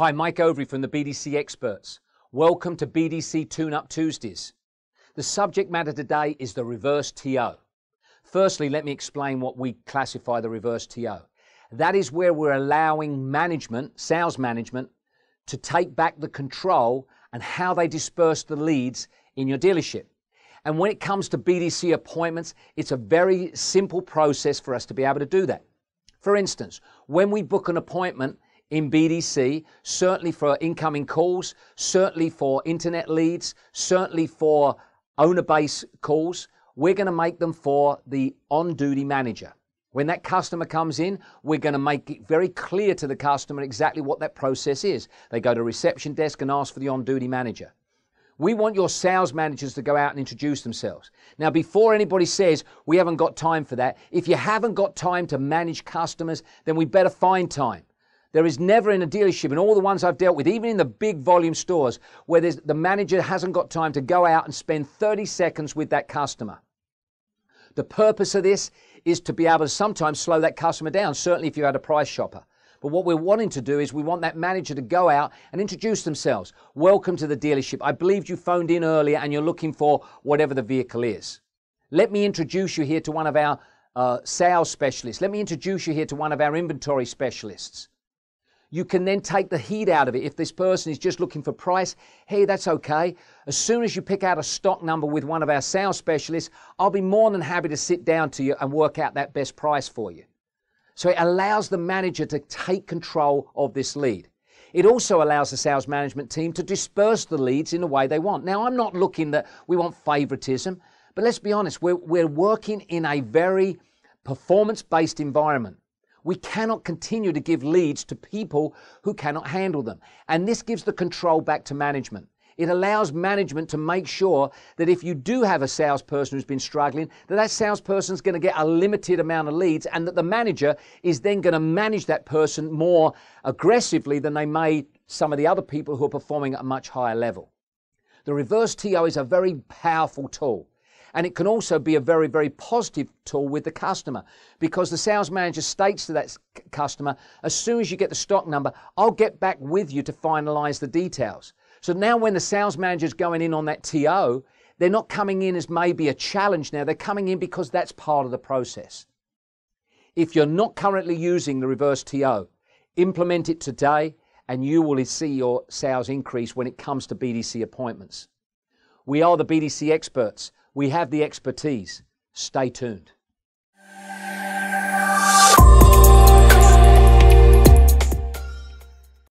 Hi, Mike Overy from the BDC Experts. Welcome to BDC Tune-Up Tuesdays. The subject matter today is the reverse TO. Firstly, let me explain what we classify the reverse TO. That is where we're allowing management, sales management, to take back the control and how they disperse the leads in your dealership. And when it comes to BDC appointments, it's a very simple process for us to be able to do that. For instance, when we book an appointment in BDC, certainly for incoming calls, certainly for internet leads, certainly for owner-based calls, we're going to make them for the on-duty manager. When that customer comes in, we're going to make it very clear to the customer exactly what that process is. They go to reception desk and ask for the on-duty manager. We want your sales managers to go out and introduce themselves. Now, before anybody says, we haven't got time for that, if you haven't got time to manage customers, then we better find time. There is never in a dealership, in all the ones I've dealt with, even in the big volume stores, where the manager hasn't got time to go out and spend 30 seconds with that customer. The purpose of this is to be able to sometimes slow that customer down, certainly if you had a price shopper. But what we're wanting to do is we want that manager to go out and introduce themselves. Welcome to the dealership. I believe you phoned in earlier and you're looking for whatever the vehicle is. Let me introduce you here to one of our sales specialists. Let me introduce you here to one of our inventory specialists. You can then take the heat out of it. If this person is just looking for price, hey, that's okay. As soon as you pick out a stock number with one of our sales specialists, I'll be more than happy to sit down to you and work out that best price for you. So it allows the manager to take control of this lead. It also allows the sales management team to disperse the leads in the way they want. Now, I'm not looking that we want favoritism, but let's be honest, we're working in a very performance-based environment. We cannot continue to give leads to people who cannot handle them. And this gives the control back to management. It allows management to make sure that if you do have a salesperson who's been struggling, that salesperson's going to get a limited amount of leads and that the manager is then going to manage that person more aggressively than they may some of the other people who are performing at a much higher level. The reverse TO is a very powerful tool. And it can also be a very, very positive tool with the customer because the sales manager states to that customer, as soon as you get the stock number, I'll get back with you to finalize the details. So now when the sales manager is going in on that TO, they're not coming in as maybe a challenge now. They're coming in because that's part of the process. If you're not currently using the reverse TO, implement it today and you will see your sales increase when it comes to BDC appointments. We are the BDC Experts. We have the expertise. Stay tuned.